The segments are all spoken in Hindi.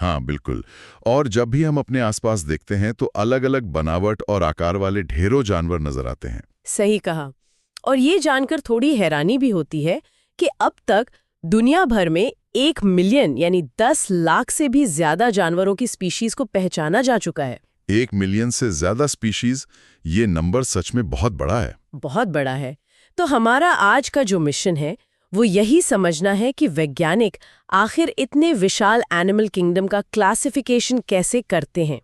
हाँ बिल्कुल। और जब भी हम अपने आसपास देखते हैं तो अलग अलग बनावट और आकार वाले ढेरों जानवर नजर आते हैं। सही कहा। और ये जानकर थोड़ी हैरानी भी होती है कि अब तक दुनिया भर में 1 मिलियन यानी 10 लाख से भी ज्यादा जानवरों की स्पीशीज को पहचाना जा चुका है। 1 मिलियन से ज्यादा स्पीशीज, ये नंबर सच में बहुत बड़ा है। बहुत बड़ा है। तो हमारा आज का जो मिशन है वो यही समझना है कि वैज्ञानिक आखिर इतने विशाल एनिमल किंगडम का क्लासिफिकेशन कैसे करते हैं।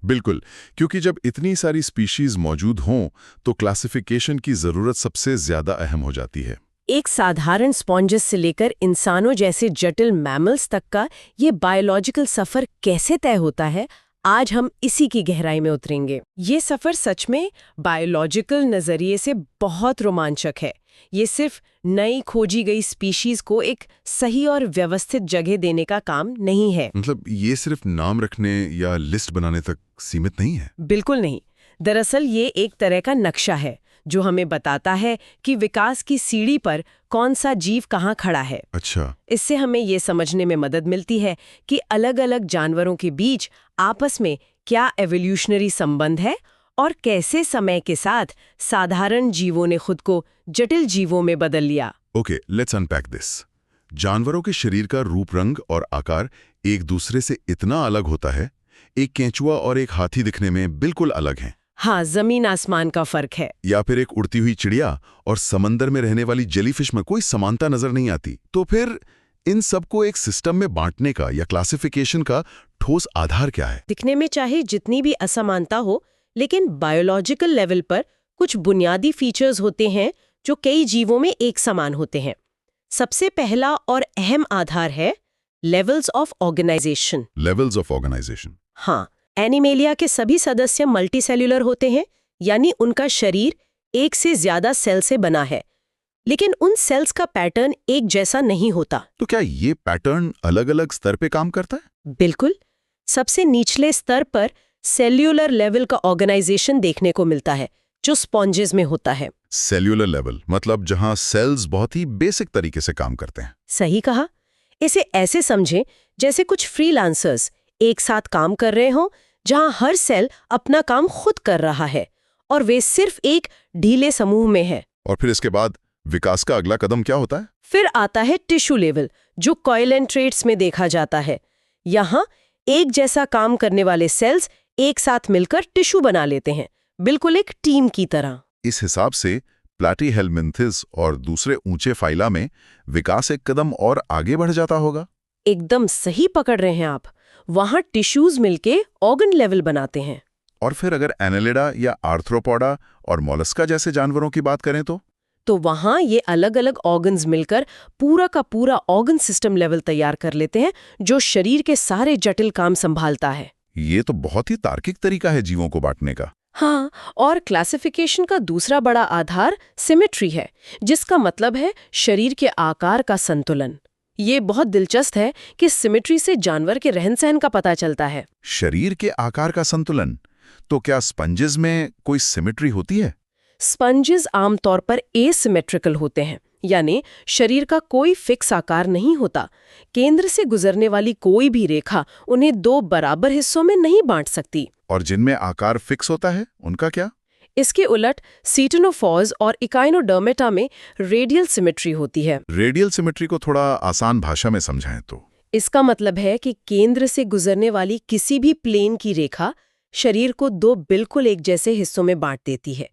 बिल्कुल, क्योंकि जब इतनी सारी स्पीशीज मौजूद हों तो क्लासिफिकेशन की जरूरत सबसे ज्यादा अहम हो जाती है। एक साधारण स्पॉन्जस से लेकर इंसानों जैसे जटिल मैमल्स तक का ये बायोलॉजिकल सफर कैसे तय होता है, आज हम इसी की गहराई में उतरेंगे। ये सफर सच में बायोलॉजिकल नजरिए से बहुत रोमांचक है। ये सिर्फ नई खोजी गई स्पीशीज को एक सही और व्यवस्थित जगह देने का काम नहीं है। मतलब ये सिर्फ नाम रखने या लिस्ट बनाने तक सीमित नहीं है? बिल्कुल नहीं। दरअसल ये एक तरह का नक्शा है जो हमें बताता है कि विकास की सीढ़ी पर कौन सा जीव कहाँ खड़ा है। अच्छा। इससे हमें ये समझने में मदद मिलती है कि अलग-अलग जानवरों के बीच आपस में क्या एवोल्यूशनरी संबंध है और कैसे समय के साथ साधारण जीवों ने खुद को जटिल जीवों में बदल लिया। Okay, let's unpack this. जानवरों के शरीर का रूप, रंग और आकार एक दूसरे से इतना अलग होता है, एक केंचुआ और एक हाथी दिखने में बिल्कुल अलग हैं। हाँ, जमीन आसमान का फर्क है। या फिर एक उड़ती हुई चिड़िया और समंदर में रहने वाली जेलीफिश में कोई समानता नजर नहीं आती। तो फिर इन सबको एक सिस्टम में बांटने का या क्लासिफिकेशन का ठोस आधार क्या है? दिखने में चाहे जितनी भी असमानता हो, लेकिन बायोलॉजिकल लेवल पर कुछ बुनियादी फीचर्स होते हैं जो कई जीवों में एक समान होते हैं। सबसे पहला और अहम आधार है levels of organisation. Levels of organisation. हाँ, एनिमेलिया के सभी सदस्य मल्टीसेल्युलर होते हैं, यानी उनका शरीर एक से ज्यादा सेल से बना है, लेकिन उन सेल्स का पैटर्न एक जैसा नहीं होता। तो क्या ये पैटर्न अलग-अलग स्तर पे काम करता है? बिल्कुल। सबसे निचले स्तर पर सेल्यूलर लेवल का ऑर्गेनाइजेशन देखने को मिलता है, जो स्पॉन्जेस में होता है। सेल्यूलर लेवल मतलब जहां सेल्स बहुत ही बेसिक तरीके से काम करते हैं। सही कहा। इसे ऐसे समझें जैसे कुछ फ्रीलांसर्स एक साथ काम कर रहे हों, जहां हर सेल अपना काम खुद कर रहा है और वे सिर्फ एक ढीले समूह में है। और फिर इसके बाद विकास का अगला कदम क्या होता है? फिर आता है टिश्यू लेवल, जो कॉइल एंड ट्रेट्स में देखा जाता है। यहाँ एक जैसा काम करने वाले सेल्स एक साथ मिलकर टिश्यू बना लेते हैं, बिल्कुल एक टीम की तरह। इस हिसाब से प्लैटीहेल्मिन्थिस और दूसरे ऊंचे फाइला में विकास एक कदम और आगे बढ़ जाता होगा। एकदम सही पकड़ रहे हैं आप। वहां टिश्यूज मिलके ऑर्गन लेवल बनाते हैं। और फिर अगर एनालिडा या आर्थ्रोपोडा और मोलस्का जैसे जानवरों की बात करें तो वहां ये अलग अलग ऑर्गन्स मिलकर पूरा का पूरा ऑर्गन सिस्टम लेवल तैयार कर लेते हैं, जो शरीर के सारे जटिल काम संभालता है। ये तो बहुत ही तार्किक तरीका है जीवों को बांटने का। हाँ, और क्लासिफिकेशन का दूसरा बड़ा आधार सिमेट्री है, जिसका मतलब है शरीर के आकार का संतुलन। ये बहुत दिलचस्प है कि सिमेट्री से जानवर के रहन सहन का पता चलता है। शरीर के आकार का संतुलन? तो क्या स्पंजेस में कोई सिमेट्री होती है? स्पंजेस आमतौर पर एसिमेट्रिकल होते हैं, यानी शरीर का कोई फिक्स आकार नहीं होता। केंद्र से गुजरने वाली कोई भी रेखा उन्हें दो बराबर हिस्सों में नहीं बांट सकती। और जिनमें आकार फिक्स होता है उनका क्या? इसके उलट सीटेनोफॉर्स और इकाइनोडर्मेटा में रेडियल सिमेट्री होती है। रेडियल सिमेट्री को थोड़ा आसान भाषा में समझाएं तो? इसका मतलब है कि केंद्र से गुजरने वाली किसी भी प्लेन की रेखा शरीर को दो बिल्कुल एक जैसे हिस्सों में बांट देती है।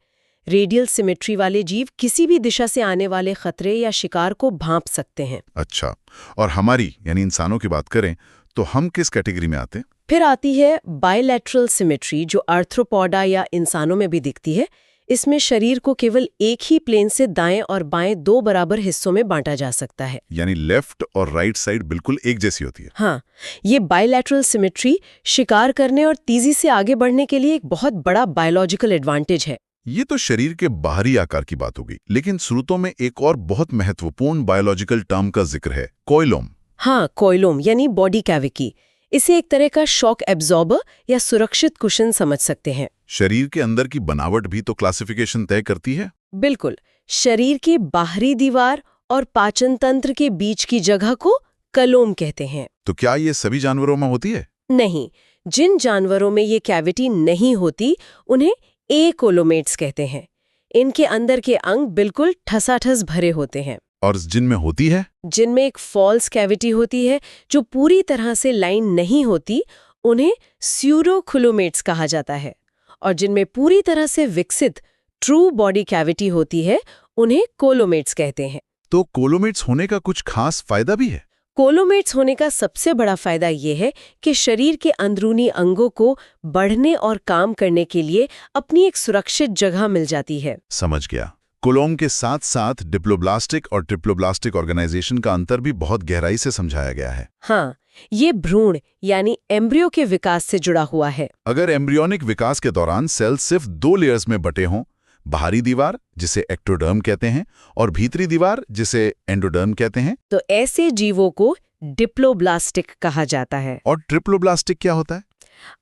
रेडियल सिमेट्री वाले जीव किसी भी दिशा से आने वाले खतरे या शिकार को भांप सकते हैं। अच्छा, और हमारी यानी इंसानों की बात करें तो हम किस कैटेगरी में आते हैं? फिर आती है बायलैटरल सिमेट्री, जो आर्थ्रोपोडा या इंसानों में भी दिखती है। इसमें शरीर को केवल एक ही प्लेन से दाएं और बाएं दो बराबर हिस्सों में बांटा जा सकता है, यानी लेफ्ट और राइट साइड बिल्कुल एक जैसी होती है। हाँ, ये बायलैटरल सिमेट्री शिकार करने और तेजी से आगे बढ़ने के लिए एक बहुत बड़ा बायोलॉजिकल एडवांटेज है। ये तो शरीर के बाहरी आकार की बात होगी, लेकिन स्रोतों में एक और बहुत महत्वपूर्ण बायोलॉजिकल टर्म का जिक्र है, कोइलोम। हाँ, कोइलोम यानी बॉडी कैविटी। इसे एक तरह का शॉक एब्जॉर्बर या सुरक्षित कुशन समझ सकते हैं। शरीर के अंदर की बनावट भी तो क्लासिफिकेशन तय करती है। बिल्कुल। शरीर की बाहरी दीवार और पाचन तंत्र के बीच की जगह को कलोम कहते हैं। तो क्या ये सभी जानवरों में होती है? नहीं, जिन जानवरों में ये कैविटी नहीं होती उन्हें एकोलोमेट्स कहते हैं। इनके अंदर के अंग बिल्कुल ठसाठस भरे होते हैं। और जिनमें होती है? जिनमें एक फॉल्स कैविटी होती है जो पूरी तरह से लाइन नहीं होती, उन्हें स्यूडोकुलोमेट्स कहा जाता है। और जिनमें पूरी तरह से विकसित ट्रू बॉडी कैविटी होती है, उन्हें कोलोमेट्स कहते हैं। तो कोलोमेट्स होने का कुछ खास फायदा भी है? कोलोमेट्स होने का सबसे बड़ा फायदा ये है कि शरीर के अंदरूनी अंगों को बढ़ने और काम करने के लिए अपनी एक सुरक्षित जगह मिल जाती है। समझ गया। कोलोम के साथ साथ डिप्लोब्लास्टिक और ट्रिप्लोब्लास्टिक ऑर्गेनाइजेशन का अंतर भी बहुत गहराई से समझाया गया है। हाँ, ये भ्रूण यानी एम्ब्रियो के विकास से जुड़ा हुआ है। अगर एम्ब्रियोनिक विकास के दौरान सेल सिर्फ 2 लेयर्स में बटे हों, बाहरी दीवार जिसे एक्टोडर्म कहते हैं और भीतरी दीवार जिसे एंडोडर्म कहते हैं, तो ऐसे जीवों को डिप्लोब्लास्टिक कहा जाता है। और ट्रिप्लोब्लास्टिक क्या होता है?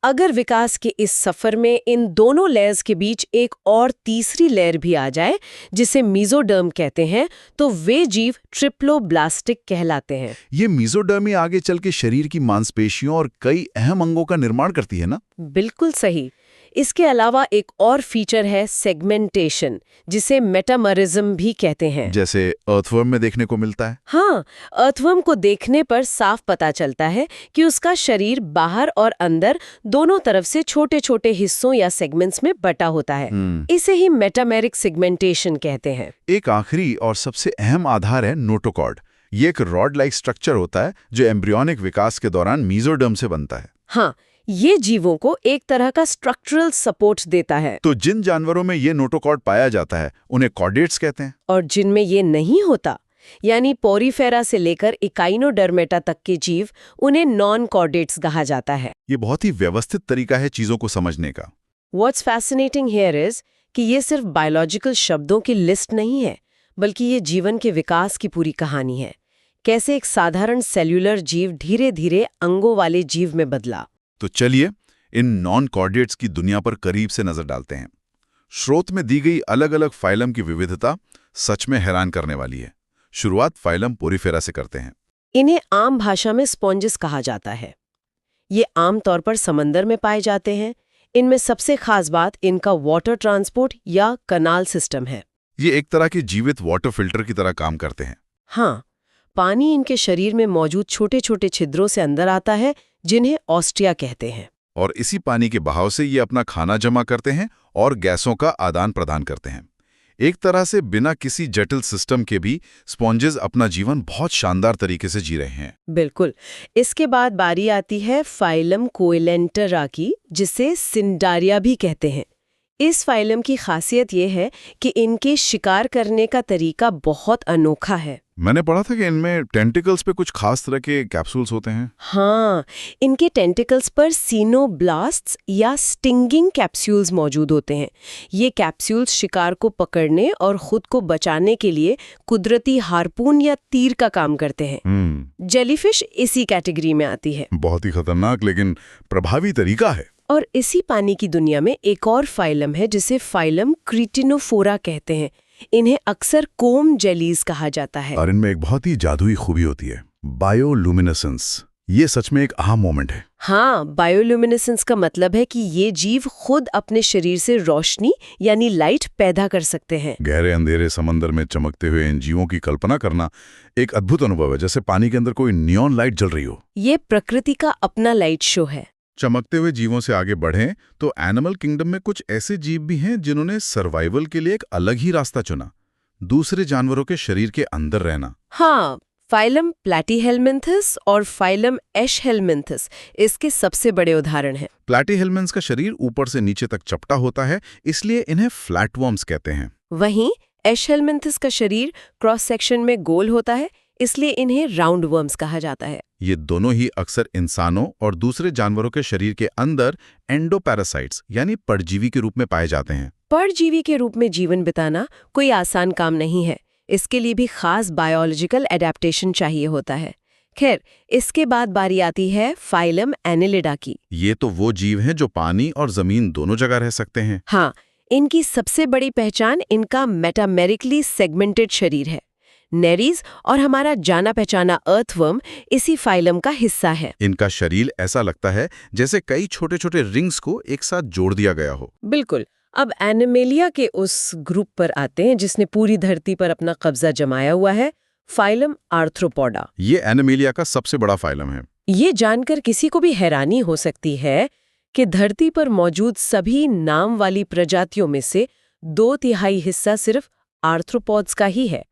अगर विकास के इस सफर में इन दोनों लेयर्स के बीच एक और तीसरी लेयर भी आ जाए, जिसे मीजोडर्म कहते हैं, तो वे जीव ट्रिप्लोब्लास्टिक कहलाते हैं। ये मीजोडर्म ही आगे चल के शरीर की मांसपेशियों और कई अहम अंगों का निर्माण करती है ना? बिल्कुल सही। इसके अलावा एक और फीचर है सेगमेंटेशन, जिसे मेटामरिज्म भी कहते हैं। जैसे अर्थवर्म में देखने को मिलता है। हाँ, अर्थवर्म को देखने पर साफ पता चलता है कि उसका शरीर बाहर और अंदर दोनों तरफ से छोटे छोटे हिस्सों या सेगमेंट्स में बटा होता है। इसे ही मेटामेरिक सेगमेंटेशन कहते हैं। एक आखिरी और सबसे अहम आधार है नोटोकॉर्ड। ये एक रॉड लाइक स्ट्रक्चर होता है जो एम्ब्रियोनिक विकास के दौरान मीजोडर्म से बनता है। हाँ, ये जीवों को एक तरह का स्ट्रक्चरल सपोर्ट देता है। तो जिन जानवरों में ये नोटोकॉर्ड पाया जाता है उन्हें कॉर्डेट्स कहते हैं। और जिनमें ये नहीं होता, यानी पोरीफेरा से लेकर इकाइनोडर्मेटा तक के जीव, उन्हें नॉन कॉर्डेट्स कहा जाता है। ये बहुत ही व्यवस्थित तरीका है चीजों को समझने का। What's fascinating here is कि ये सिर्फ बायोलॉजिकल शब्दों की लिस्ट नहीं है, बल्कि ये जीवन के विकास की पूरी कहानी है। कैसे एक साधारण सेल्यूलर जीव धीरे धीरे अंगों वाले जीव में बदला। तो चलिए इन नॉन कॉर्डेट्स की दुनिया पर करीब से नजर डालते हैं। स्रोत में दी गई अलग अलग फाइलम की विविधता सच में हैरान करने वाली है। शुरुआत फाइलम पोरीफेरा से करते हैं। इन्हें आम भाषा में स्पॉन्जेस कहा जाता है। ये आमतौर पर समंदर में पाए जाते हैं। इनमें सबसे खास बात इनका वाटर ट्रांसपोर्ट या कनाल सिस्टम है। ये एक तरह के जीवित वाटर फिल्टर की तरह काम करते हैं। हाँ, पानी इनके शरीर में मौजूद छोटे छोटे छिद्रों से अंदर आता है, जिन्हें ऑस्टिया कहते हैं। और इसी पानी के बहाव से ये अपना खाना जमा करते हैं और गैसों का आदान प्रदान करते हैं। एक तरह से बिना किसी जटिल सिस्टम के भी स्पॉन्जेस अपना जीवन बहुत शानदार तरीके से जी रहे हैं। बिल्कुल। इसके बाद बारी आती है फाइलम कोएलेंटरा की, जिसे सिंडारिया भी कहते हैं। इस फाइलम की खासियत ये है कि इनके शिकार करने का तरीका बहुत अनोखा है। मैंने पढ़ा था कि इनमें टेंटिकल्स पे कुछ खास तरह के कैप्सूल्स होते हैं। हाँ, इनके टेंटिकल्स पर सीनोब्लास्ट्स या स्टिंगिंग कैप्सूल्स मौजूद होते हैं। ये कैप्सूल्स शिकार को पकड़ने और खुद को बचाने के लिए कुदरती हार्पून या तीर का काम करते हैं। जेलीफिश इसी कैटेगरी में आती है। बहुत ही खतरनाक लेकिन प्रभावी तरीका है। और इसी पानी की दुनिया में एक और फाइलम है जिसे फाइलम क्रिटिनोफोरा कहते हैं। इन्हें अक्सर कोम जेलीज कहा जाता है। और इनमें एक बहुत ही जादुई खूबी होती है, बायोलुमिनेसेंस। ये सच में एक अहम मोमेंट है। हाँ, बायोलुमिनेसेंस का मतलब है कि ये जीव खुद अपने शरीर से रोशनी यानी लाइट पैदा कर सकते हैं। गहरे अंधेरे समंदर में चमकते हुए इन जीवों की कल्पना करना एक अद्भुत अनुभव है, जैसे पानी के अंदर कोई नियॉन लाइट जल रही हो। ये प्रकृति का अपना लाइट शो है। चमकते हुए जीवों से आगे बढ़ें तो एनिमल किंगडम में कुछ ऐसे जीव भी हैं जिन्होंने सर्वाइवल के लिए एक अलग ही रास्ता चुना, दूसरे जानवरों के शरीर के अंदर रहना। हाँ, फाइलम प्लैटीहेलमिन्थस और फाइलम एशहेलमिन्थस इसके सबसे बड़े उदाहरण हैं। प्लैटीहेलमिन्थस का शरीर ऊपर से नीचे तक चपटा होता है, इसलिए इन्हें फ्लैटवर्म्स कहते हैं। वहीं एशहेलमिन्थस का शरीर क्रॉस सेक्शन में गोल होता है, इसलिए इन्हें राउंड वर्म्स कहा जाता है। ये दोनों ही अक्सर इंसानों और दूसरे जानवरों के शरीर के अंदर एंडोपैरासाइट्स यानी परजीवी के रूप में पाए जाते हैं। परजीवी के रूप में जीवन बिताना कोई आसान काम नहीं है। इसके लिए भी खास बायोलॉजिकल एडेप्टेशन चाहिए होता है। खैर, इसके बाद बारी आती है फाइलम एनिलिडा की। ये तो वो जीव हैं जो पानी और जमीन दोनों जगह रह सकते हैं। हाँ, इनकी सबसे बड़ी पहचान इनका मेटामेरिकली सेगमेंटेड शरीर है। नेरीज और हमारा जाना पहचाना अर्थवर्म इसी फाइलम का हिस्सा है। इनका शरीर ऐसा लगता है जैसे कई छोटे छोटे रिंग्स को एक साथ जोड़ दिया गया हो। बिल्कुल। अब एनिमेलिया के उस ग्रुप पर आते हैं जिसने पूरी धरती पर अपना कब्जा जमाया हुआ है, फाइलम आर्थ्रोपोडा। ये एनिमेलिया का सबसे बड़ा फाइलम है। ये जानकर किसी को भी हैरानी हो सकती है कि धरती पर मौजूद सभी नाम वाली प्रजातियों में से 2/3 हिस्सा सिर्फ आर्थ्रोपोड्स का ही है।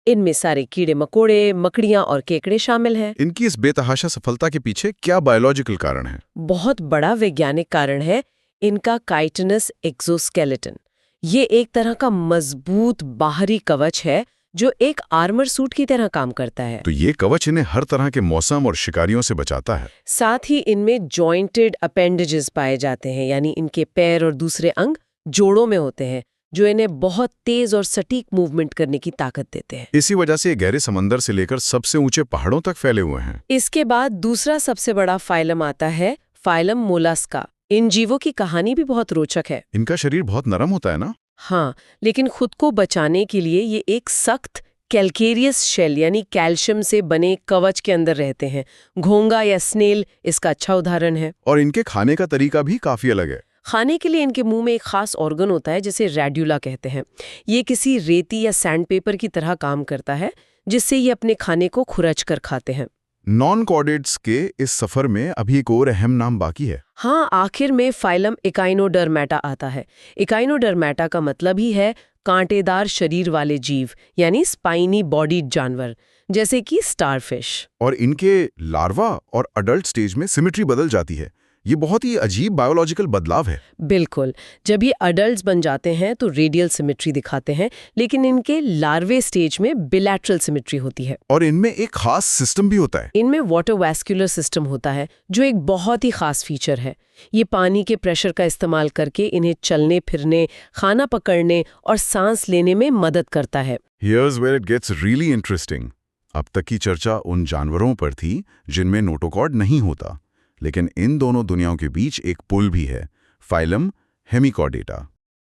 इनमें सारे कीड़े मकोड़े, मकड़ियां और केकड़े शामिल हैं। इनकी इस बेतहाशा सफलता के पीछे क्या बायोलॉजिकल कारण है? बहुत बड़ा वैज्ञानिक कारण है इनका काइटिनस एक्सोस्केलेटन। ये एक तरह का मजबूत बाहरी कवच है जो एक आर्मर सूट की तरह काम करता है। तो ये कवच इन्हें हर तरह के मौसम और शिकारियों से बचाता है। साथ ही इनमें जॉइंटेड अपेंडेजेस पाए जाते हैं, यानी इनके पैर और दूसरे अंग जोड़ों में होते हैं जो इन्हें बहुत तेज और सटीक मूवमेंट करने की ताकत देते हैं। इसी वजह से ये गहरे समंदर से लेकर सबसे ऊंचे पहाड़ों तक फैले हुए हैं। इसके बाद दूसरा सबसे बड़ा फाइलम आता है, फाइलम मोलस्का। इन जीवों की कहानी भी बहुत रोचक है। इनका शरीर बहुत नरम होता है ना? हाँ, लेकिन खुद को बचाने के लिए ये एक सख्त कैल्केरियस शेल यानी कैल्शियम से बने कवच के अंदर रहते हैं। घोंगा या स्नेल इसका अच्छा उदाहरण है। और इनके खाने का तरीका भी काफी अलग है। खाने के लिए इनके मुंह में एक खास ऑर्गन होता है जिसे रेड्यूला कहते हैं। ये किसी रेती या सैंडपेपर की तरह काम करता है जिससे ये अपने खाने को खुरच कर खाते हैं। नॉन कॉर्डेट्स के इस सफर में अभी एक और अहम नाम बाकी है। हाँ, आखिर में फाइलम इकाइनोडर्मेटा आता है। इकाइनोडर्मेटा का मतलब ही है कांटेदार शरीर वाले जीव, यानी स्पाइनी बॉडीड जानवर, जैसे कि स्टारफिश। और इनके लार्वा और अडल्ट स्टेज में सिमेट्री बदल जाती है। ये बहुत ही अजीब बायोलॉजिकल बदलाव है। बिल्कुल। जब ये अडल्ट्स बन जाते हैं तो रेडियल सिमेट्री दिखाते हैं, लेकिन इनके लार्वे स्टेज में बिलैटरल सिमेट्री होती है। और इनमें एक खास सिस्टम भी होता है। इनमें वाटर वैस्कुलर सिस्टम होता है जो एक बहुत ही खास फीचर है। ये पानी के प्रेशर का इस्तेमाल करके इन्हें चलने फिरने, खाना पकड़ने और सांस लेने में मदद करता है। Here's where it gets really interesting. अब तक की चर्चा उन जानवरों पर थी जिनमें नोटोकॉर्ड नहीं होता, लेकिन इन दोनों दुनियाओं के बीच एक पुल भी है, फाइलम हेमिकॉर्डेटा।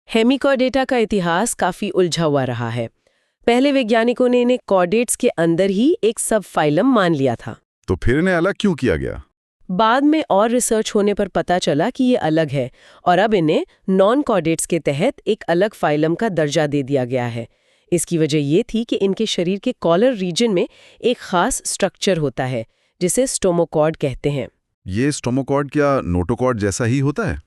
हेमिकॉर्डेटा का इतिहास काफी उलझा हुआ रहा है। पहले वैज्ञानिकों ने इन्हें कॉर्डेट्स के अंदर ही एक सब फाइलम मान लिया था। तो फिर इन्हें अलग क्यों किया गया? बाद में और रिसर्च होने पर पता चला कि ये अलग है और अब इन्हें नॉन कॉर्डेट्स के तहत एक अलग फाइलम का दर्जा दे दिया गया है। इसकी वजह ये थी कि इनके शरीर के कॉलर रीजन में एक खास स्ट्रक्चर होता है जिसे स्टोमोकॉर्ड कहते हैं। ये स्टोमोकॉर्ड क्या नोटोकॉर्ड जैसा ही होता है?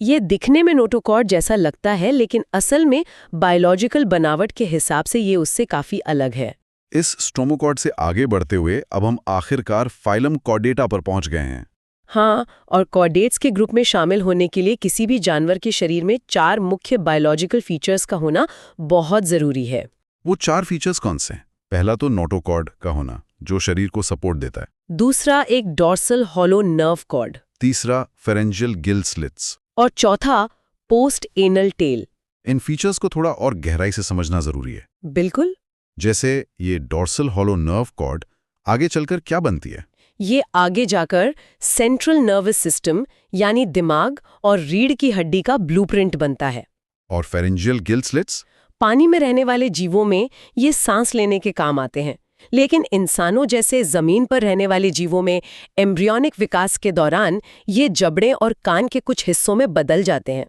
ये दिखने में नोटोकॉर्ड जैसा लगता है, लेकिन असल में बायोलॉजिकल बनावट के हिसाब से ये उससे काफी अलग है। इस स्टोमोकॉर्ड से आगे बढ़ते हुए अब हम आखिरकार फाइलम कॉर्डेटा पर पहुंच गए हैं। हाँ, और कॉर्डेट्स के ग्रुप में शामिल होने के लिए किसी भी जानवर के शरीर में 4 मुख्य बायोलॉजिकल फीचर्स का होना बहुत जरूरी है। वो 4 फीचर्स कौन से हैं? पहला तो नोटोकॉर्ड का होना, जो शरीर को सपोर्ट देता है। दूसरा एक डॉर्सल हॉलो नर्व कॉर्ड। तीसरा फेरेंजियल गिल स्लिट्स। और चौथा पोस्ट एनल टेल। इन फीचर्स को थोड़ा और गहराई से समझना जरूरी है। बिल्कुल। जैसे ये डॉर्सल हॉलो नर्व कॉर्ड आगे चलकर क्या बनती है? ये आगे जाकर सेंट्रल नर्वस सिस्टम यानी दिमाग और रीढ़ की हड्डी का ब्लूप्रिंट बनता है। और फेरेंजियल गिल स्लिट्स? पानी में रहने वाले जीवों में ये सांस लेने के काम आते हैं, लेकिन इंसानों जैसे जमीन पर रहने वाले जीवों में एम्ब्रियोनिक विकास के दौरान ये जबड़े और कान के कुछ हिस्सों में बदल जाते हैं।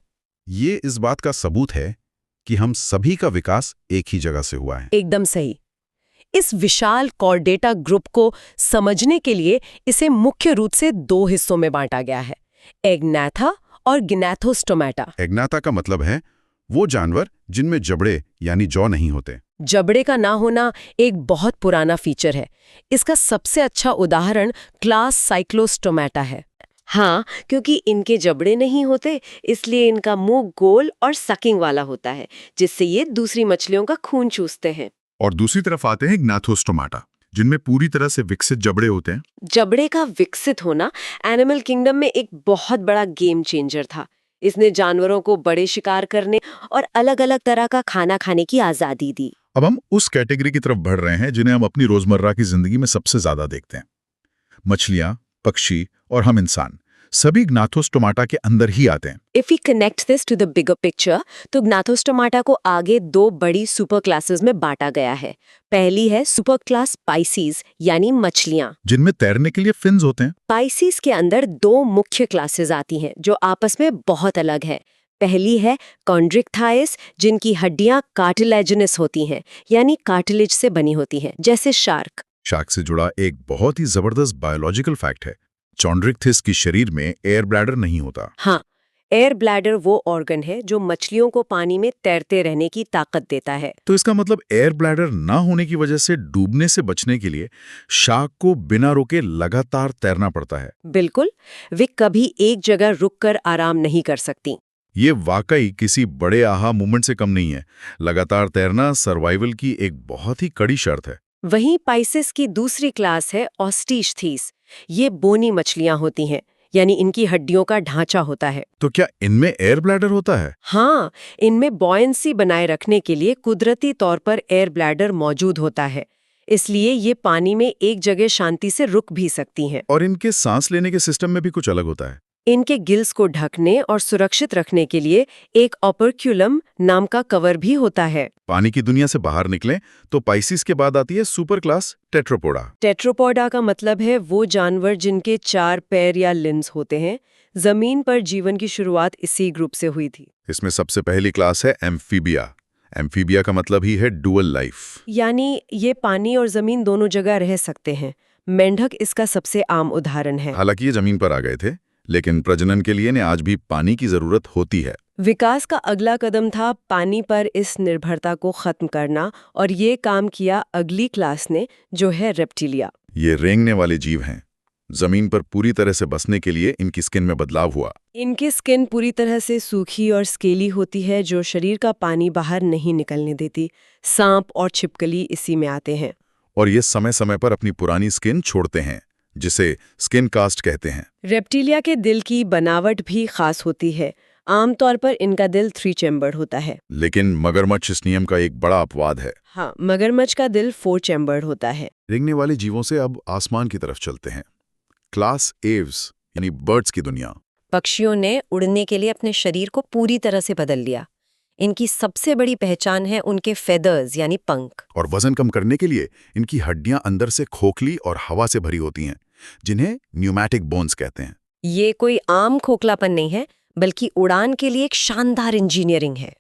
ये इस बात का सबूत है कि हम सभी का विकास एक ही जगह से हुआ है। एकदम सही। इस विशाल कॉर्डेटा ग्रुप को समझने के लिए इसे मुख्य रूप से 2 हिस्सों में बांटा गया है, एग्नाथा और गिनैथोस्टोमेटा। एग्नाथा का मतलब है वो जानवर जिनमें जबड़े यानी जॉ नहीं होते। जबड़े का ना होना एक बहुत पुराना फीचर है। इसका सबसे अच्छा उदाहरण क्लास साइक्लोस्टोमेटा है। हाँ, क्योंकि इनके जबड़े नहीं होते इसलिए इनका मुंह गोल और सकिंग वाला होता है, जिससे ये दूसरी मछलियों का खून चूसते हैं। और दूसरी तरफ आते हैं गिनैथोस्टोमेटा, जिनमें पूरी तरह से विकसित जबड़े होते हैं। जबड़े का विकसित होना एनिमल किंगडम में एक बहुत बड़ा गेम चेंजर था। इसने जानवरों को बड़े शिकार करने और अलग-अलग तरह का खाना खाने की आजादी दी। अब हम उस कैटेगरी की तरफ बढ़ रहे हैं जिन्हें हम अपनी रोजमर्रा की जिंदगी में सबसे ज्यादा देखते हैं। मछलियां, पक्षी और हम इंसान सभी ग्नाथोस्टोमाटा के अंदर ही आते हैं। If we connect this to the bigger picture, तो ग्नाथोस्टोमाटा को आगे दो बड़ी सुपर क्लासेस में बांटा गया है। पहली है सुपर क्लास पाइसीज यानी मछलियां, जिनमें तैरने के लिए फिन्स होते हैं। पाइसीज के अंदर दो मुख्य क्लासेस आती हैं जो आपस में बहुत अलग है। पहली है कॉन्ड्रिक्थाइस, जिनकी हड्डियां कार्टिलेजिनस होती हैं यानी कार्टिलेज से बनी होती हैं, जैसे शार्क। शार्क से जुड़ा एक बहुत ही जबरदस्त बायोलॉजिकल फैक्ट है, चॉन्ड्रिक्थिस की शरीर में एयर ब्लैडर नहीं होता। हाँ, एयर ब्लैडर वो ऑर्गन है जो मछलियों को पानी में तैरते रहने की ताकत देता है। तो इसका मतलब एयर ब्लैडर ना होने की वजह से डूबने से बचने के लिए शार्क को बिना रुके लगातार तैरना पड़ता है। बिल्कुल, वे कभी एक जगह रुककर आराम नहीं कर सकती। ये वाकई किसी बड़े आहा मूवमेंट से कम नहीं है। लगातार तैरना सर्वाइवल की एक बहुत ही कड़ी शर्त है। वहीं पाइसेस की दूसरी क्लास है ऑस्टिचथीस। ये बोनी मछलियां होती हैं, यानी इनकी हड्डियों का ढांचा होता है। तो क्या इनमें एयर ब्लैडर होता है? हाँ, इनमें बॉयंसी बनाए रखने के लिए कुदरती तौर पर एयर ब्लैडर मौजूद होता है, इसलिए ये पानी में एक जगह शांति से रुक भी सकती हैं। और इनके सांस लेने के सिस्टम में भी कुछ अलग होता है। इनके गिल्स को ढकने और सुरक्षित रखने के लिए एक ऑपर्क्यूलम नाम का कवर भी होता है। पानी की दुनिया से बाहर निकलें तो पाइसिस के बाद आती है सुपर क्लास टेट्रापोडा। टेट्रोपोडा का मतलब है वो जानवर जिनके 4 पैर या लिम्स होते हैं। जमीन पर जीवन की शुरुआत इसी ग्रुप से हुई थी। इसमें सबसे पहली क्लास है एम्फीबिया। एम्फीबिया का मतलब ही है डुअल लाइफ, यानी ये पानी और जमीन दोनों जगह रह सकते हैं। मेंढक इसका सबसे आम उदाहरण है। हालांकि ये जमीन पर आ गए थे, लेकिन प्रजनन के लिए आज भी पानी की जरूरत होती है। विकास का अगला कदम था पानी पर इस निर्भरता को खत्म करना, और ये काम किया अगली क्लास ने, जो है रेप्टिलिया। ये रेंगने वाले जीव हैं। जमीन पर पूरी तरह से बसने के लिए इनकी स्किन में बदलाव हुआ। इनकी स्किन पूरी तरह से सूखी और स्केली होती है, जो शरीर का पानी बाहर नहीं निकलने देती। सांप और छिपकली इसी में आते हैं। और ये समय समय पर अपनी पुरानी स्किन छोड़ते हैं, जिसे स्किन कास्ट कहते हैं। रेप्टिलिया के दिल की बनावट भी खास होती है। आमतौर पर इनका दिल 3 चैम्बर्ड होता है। लेकिन मगरमच्छ इस नियम का एक बड़ा अपवाद है। हाँ, मगरमच्छ का दिल 4 चैम्बर्ड होता है। रेंगने वाले जीवों से अब आसमान की तरफ चलते हैं। क्लास एव्स यानी बर्ड्स की दुनिया। पक्षियों ने उड़ने के लिए अपने शरीर को पूरी तरह से बदल लिया। इनकी सबसे बड़ी पहचान है उनके फेदर्स यानी पंख। और वजन कम करने के लिए इनकी हड्डियां अंदर से खोखली और हवा से भरी होती हैं, जिन्हें न्यूमैटिक बोन्स कहते हैं। ये कोई आम खोखलापन नहीं है, बल्कि उड़ान के लिए एक शानदार इंजीनियरिंग है।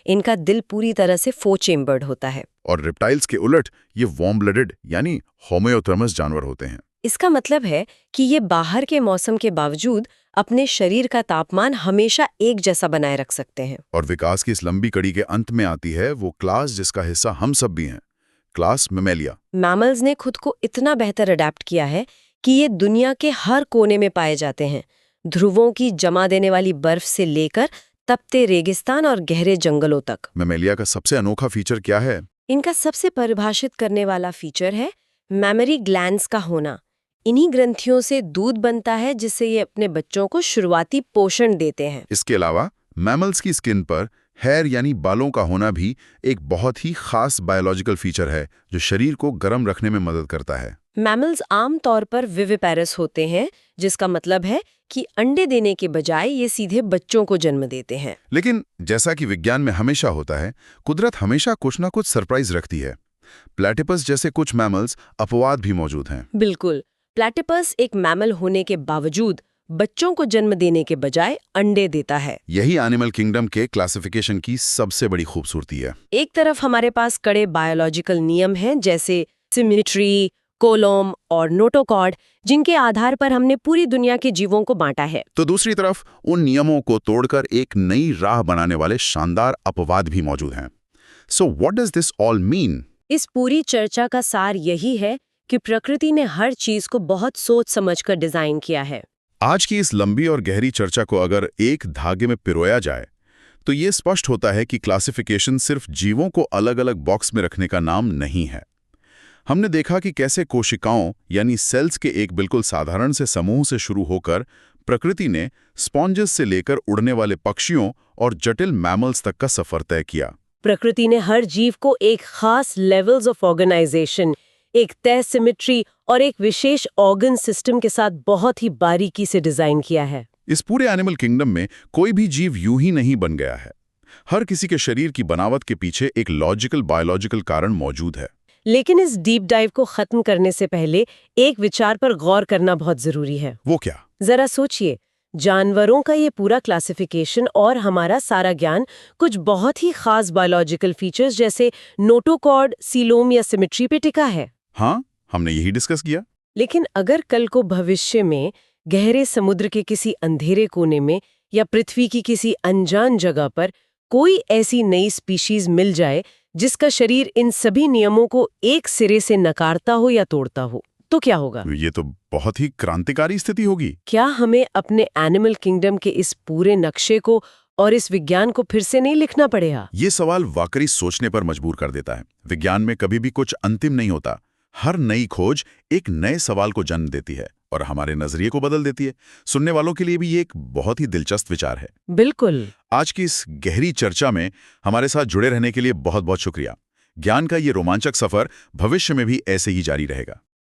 इनका दिल पूरी तरह से 4 चेम्बर्ड होता है। और रिप्टाइल्स के उलट ये वार्म ब्लडेड यानी होम्योथर्मस जानवर होते हैं। इसका मतलब है कि ये बाहर के मौसम के बावजूद अपने शरीर का तापमान हमेशा एक जैसा बनाए रख सकते हैं। और विकास की इस लंबी कड़ी के अंत में आती है वो क्लास जिसका हिस्सा हम सब भी हैं, क्लास मैमेलिया। मैमल्स ने खुद को इतना बेहतर अडेप्ट किया है कि ये दुनिया के हर कोने में पाए जाते हैं, ध्रुवों की जमा देने वाली बर्फ से लेकर तपते रेगिस्तान और गहरे जंगलों तक। मैमेलिया का सबसे अनोखा फीचर क्या है? इनका सबसे परिभाषित करने वाला फीचर है मैमरी ग्लैंड्स का होना। इन्हीं ग्रंथियों से दूध बनता है, जिससे ये अपने बच्चों को शुरुआती पोषण देते हैं। इसके अलावा मैमल्स की स्किन पर हेयर यानी बालों का होना भी एक बहुत ही खास बायोलॉजिकल फीचर है, जो शरीर को गर्म रखने में मदद करता है। मैमल्स आम तौर पर विविपेरस होते हैं, जिसका मतलब है कि अंडे देने के बजाय ये सीधे बच्चों को जन्म देते हैं। लेकिन जैसा कि विज्ञान में हमेशा होता है, कुदरत हमेशा कुछ ना कुछ सरप्राइज रखती है। प्लेटिपस जैसे कुछ मैमल्स अपवाद भी मौजूद हैं। बिल्कुल, प्लेटिपस एक मैमल होने के बावजूद बच्चों को जन्म देने के बजाय अंडे देता है। यही एनिमल किंगडम के क्लासिफिकेशन की सबसे बड़ी खूबसूरती है। एक तरफ हमारे पास कड़े बायोलॉजिकल नियम हैं, जैसे सिमेट्री, कोलोम और नोटोकॉर्ड, जिनके आधार पर हमने पूरी दुनिया के जीवों को बांटा है। तो दूसरी तरफ उन नियमों को तोड़कर एक नई राह बनाने वाले शानदार अपवाद भी मौजूद हैं। So what does this all mean? इस पूरी चर्चा का सार यही है कि प्रकृति ने हर चीज को बहुत सोच समझकर डिजाइन किया है। आज की इस लंबी और गहरी चर्चा को अगर एक धागे में पिरोया जाए तो ये स्पष्ट होता है कि क्लासिफिकेशन सिर्फ जीवों को अलग अलग बॉक्स में रखने का नाम नहीं है। हमने देखा कि कैसे कोशिकाओं यानी सेल्स के एक बिल्कुल साधारण से समूह से शुरू होकर प्रकृति ने स्पॉन्जेस से लेकर उड़ने वाले पक्षियों और जटिल मैमल्स तक का सफर तय किया। प्रकृति ने हर जीव को एक खास लेवल्स ऑफ ऑर्गेनाइजेशन, एक तय सिमेट्री और एक विशेष ऑर्गन सिस्टम के साथ बहुत ही बारीकी से डिजाइन किया है। इस पूरे एनिमल किंगडम में कोई भी जीव यूं ही नहीं बन गया है। हर किसी के शरीर की बनावट के पीछे एक लॉजिकल बायोलॉजिकल कारण मौजूद है। लेकिन इस डीप डाइव को खत्म करने से पहले एक विचार पर गौर करना बहुत जरूरी है। वो क्या? जरा सोचिए, जानवरों का ये पूरा क्लासिफिकेशन और हमारा सारा ज्ञान कुछ बहुत ही खास बायोलॉजिकल फीचर्स जैसे नोटोकॉर्ड, सीलोम या सिमेट्री पे टिका है। हाँ, हमने यही डिस्कस किया। लेकिन अगर कल को भविष्य में गहरे समुद्र के किसी अंधेरे कोने में या पृथ्वी की किसी अनजान जगह पर कोई ऐसी नई स्पीशीज मिल जाए जिसका शरीर इन सभी नियमों को एक सिरे से नकारता हो या तोड़ता हो, तो क्या होगा? ये तो बहुत ही क्रांतिकारी स्थिति होगी। क्या हमें अपने एनिमल किंगडम के इस पूरे नक्शे को और इस विज्ञान को फिर से नहीं लिखना पड़ेगा? ये सवाल वाकई सोचने पर मजबूर कर देता है। विज्ञान में कभी भी कुछ अंतिम नहीं होता। हर नई खोज एक नए सवाल को जन्म देती है और हमारे नजरिए को बदल देती है। सुनने वालों के लिए भी ये एक बहुत ही दिलचस्प विचार है। बिल्कुल। आज की इस गहरी चर्चा में हमारे साथ जुड़े रहने के लिए बहुत बहुत शुक्रिया। ज्ञान का ये रोमांचक सफर भविष्य में भी ऐसे ही जारी रहेगा।